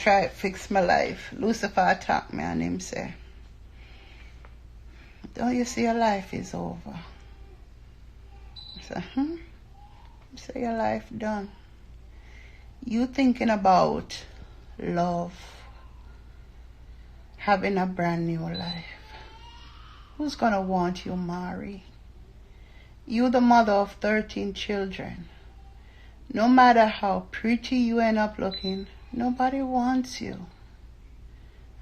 try to fix my life. Lucifer attacked me and him say, don't you see your life is over? I said, I say your life done. You thinking about love, having a brand new life. Who's gonna want you, Mari? You the mother of 13 children. No matter how pretty you end up looking, nobody wants you.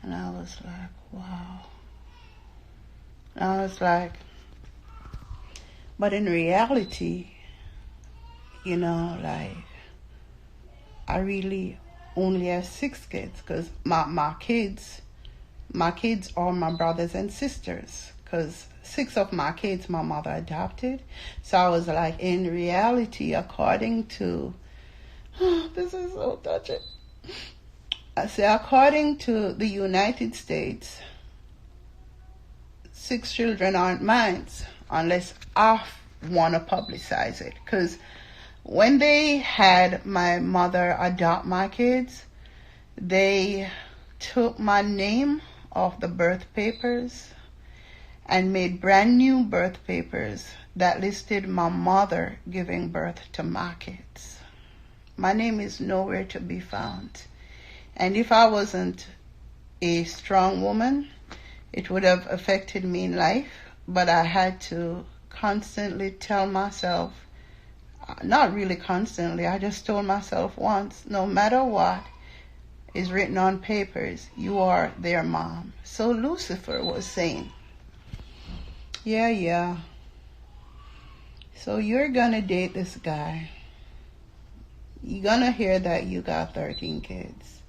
And I was like, wow. And I was like, but in reality, you know, like, I really only have 6 kids, because my kids are my brothers and sisters, because 6 of my kids my mother adopted. So I was like, in reality, according to, this is so touching. I say, according to the United States, 6 children aren't mine, unless I want to publicize it. Because when they had my mother adopt my kids, they took my name off the birth papers and made brand new birth papers that listed my mother giving birth to my kids. My name is nowhere to be found. And if I wasn't a strong woman, it would have affected me in life. But I had to constantly tell myself, not really constantly, I just told myself once, no matter what is written on papers, you are their mom. So Lucifer was saying, yeah. So you're gonna date this guy. You're gonna hear that you got 13 kids.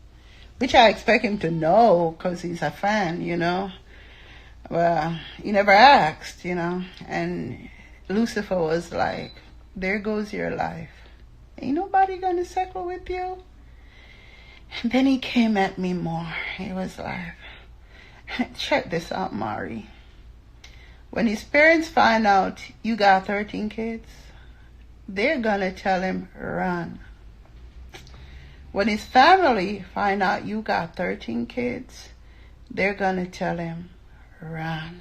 Which I expect him to know, because he's a fan, you know. Well, he never asked, you know. And Lucifer was like, there goes your life. Ain't nobody gonna settle with you. And then he came at me more. He was like, check this out, Mari. When his parents find out you got 13 kids, they're gonna tell him, run. When his family find out you got 13 kids, they're gonna tell him, run.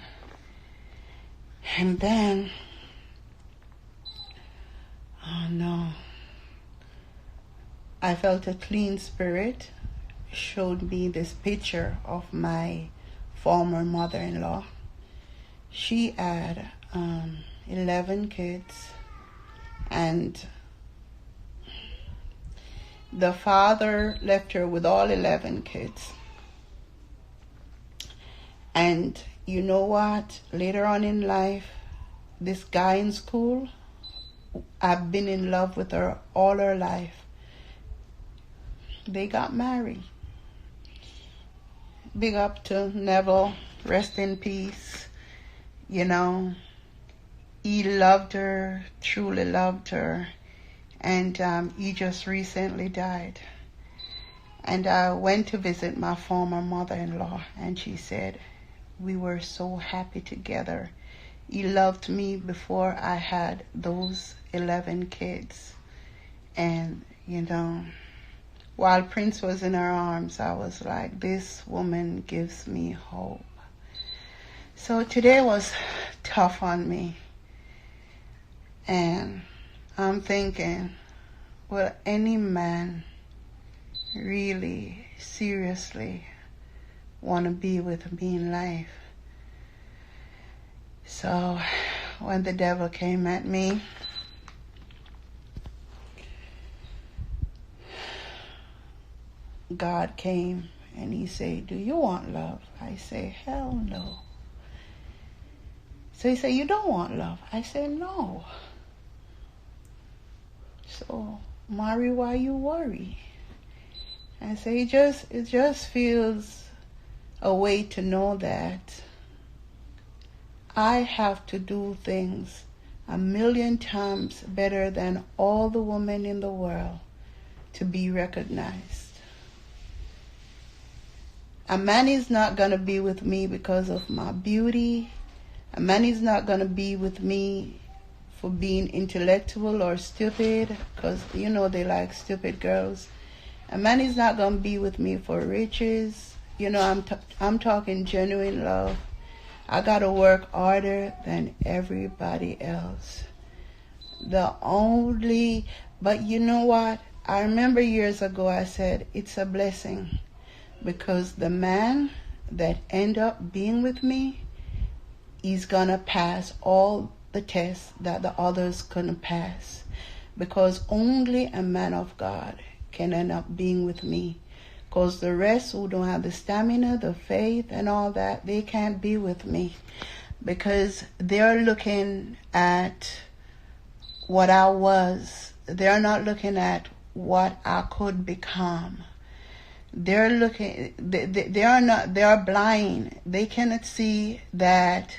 And then, oh no, I felt a clean spirit showed me this picture of my former mother-in-law. She had 11 kids, and the father left her with all 11 kids. And you know what? Later on in life, this guy in school, I've been in love with her all her life. They got married. Big up to Neville. Rest in peace. You know, he loved her, truly loved her. And he just recently died. And I went to visit my former mother-in-law, and she said, we were so happy together. He loved me before I had those 11 kids. And, you know, while Prince was in her arms, I was like, this woman gives me hope. So today was tough on me. And I'm thinking, will any man really, seriously want to be with me in life? So when the devil came at me, God came and he said, do you want love? I say, hell no. So he said, you don't want love? I said, no. So, Mari, why you worry? I say, it just feels a way to know that I have to do things 1,000,000 times better than all the women in the world to be recognized. A man is not going to be with me because of my beauty. A man is not going to be with me for being intellectual or stupid, because, you know, they like stupid girls. A man is not going to be with me for riches. You know, I'm talking genuine love. I got to work harder than everybody else. But you know what? I remember years ago I said it's a blessing, because the man that end up being with me, he's going to pass all the tests that the others couldn't pass, because only a man of God can end up being with me, because the rest who don't have the stamina, the faith and all that, they can't be with me, because they're looking at what I was. They're not looking at what I could become. They are blind. They cannot see that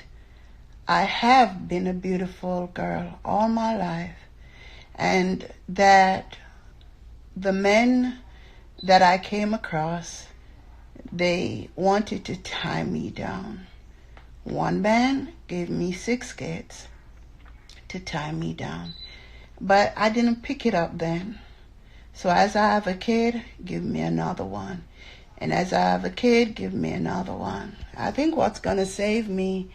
I have been a beautiful girl all my life, and that the men that I came across, they wanted to tie me down. One man gave me 6 kids to tie me down, but I didn't pick it up then. So as I have a kid, give me another one. And as I have a kid, give me another one. I think what's going to save me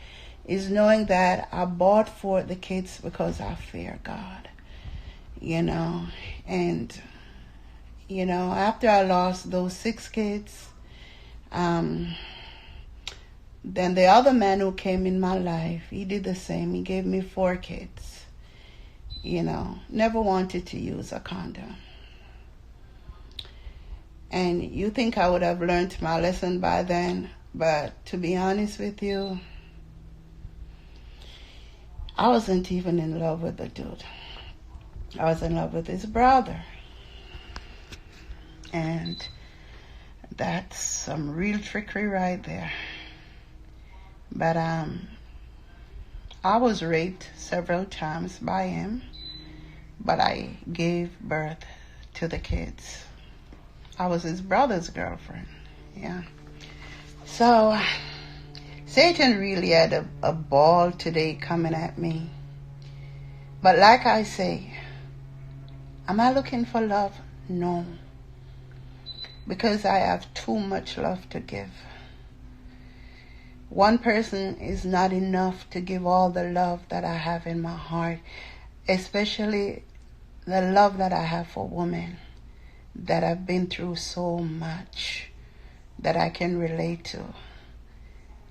is knowing that I bought for the kids because I fear God. And after I lost those 6 kids, then the other man who came in my life, he did the same. He gave me 4 kids. Never wanted to use a condom. And you think I would have learned my lesson by then, but to be honest with you, I wasn't even in love with the dude. I was in love with his brother. And that's some real trickery right there. But I was raped several times by him, but I gave birth to the kids. I was his brother's girlfriend. Yeah. So Satan really had a ball today coming at me. But like I say, am I looking for love? No. Because I have too much love to give. One person is not enough to give all the love that I have in my heart, especially the love that I have for women that have been through so much that I can relate to.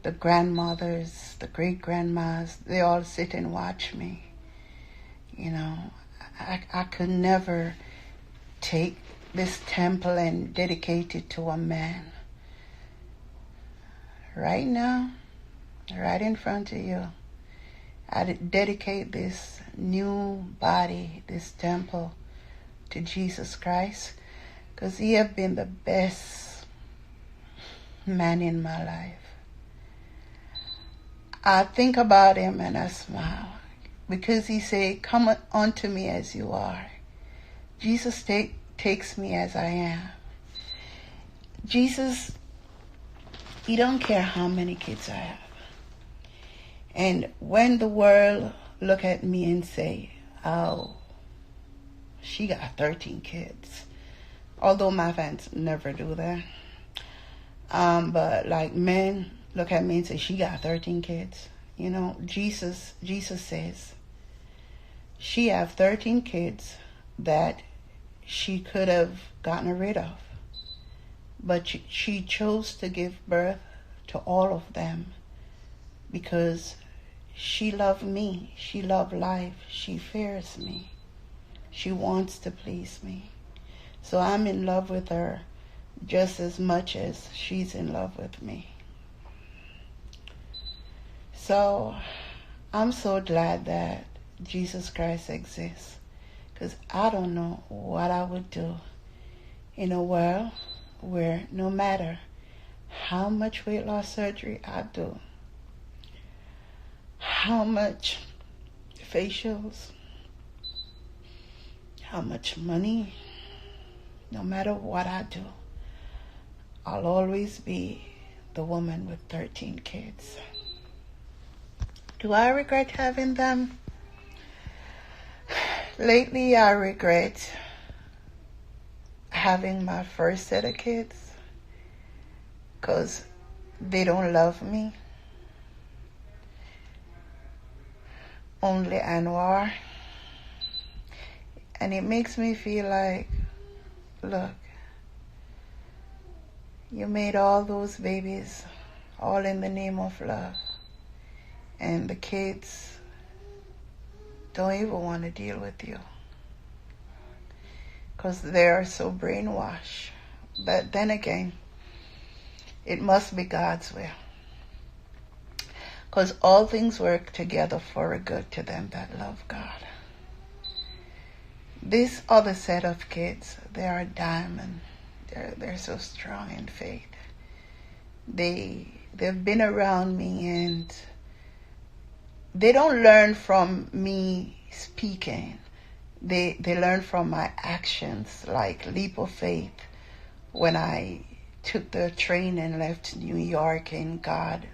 The grandmothers, the great-grandmas, they all sit and watch me. I could never take this temple and dedicate it to a man. Right now, right in front of you, I dedicate this new body, this temple, to Jesus Christ, because he has been the best man in my life. I think about him and I smile, because he said, "Come unto me as you are." Jesus takes me as I am. Jesus, he don't care how many kids I have. And when the world look at me and say, "Oh, she got 13 kids," although my fans never do that. But like men look at me and say, "She got 13 kids." Jesus says she have 13 kids that she could have gotten rid of. But she chose to give birth to all of them because she loved me. She loved life. She fears me. She wants to please me. So I'm in love with her just as much as she's in love with me. So I'm so glad that Jesus Christ exists, because I don't know what I would do in a world where no matter how much weight loss surgery I do, how much facials, how much money, no matter what I do, I'll always be the woman with 13 kids. Do I regret having them? Lately, I regret having my first set of kids because they don't love me. Only Anwar. And it makes me feel like, look, you made all those babies all in the name of love. And the kids don't even want to deal with you because they are so brainwashed. But then again, it must be God's will, because all things work together for a good to them that love God. This other set of kids, they are diamond. They're so strong in faith. They've been around me, and they don't learn from me speaking. They learn from my actions, like leap of faith. When I took the train and left New York, and God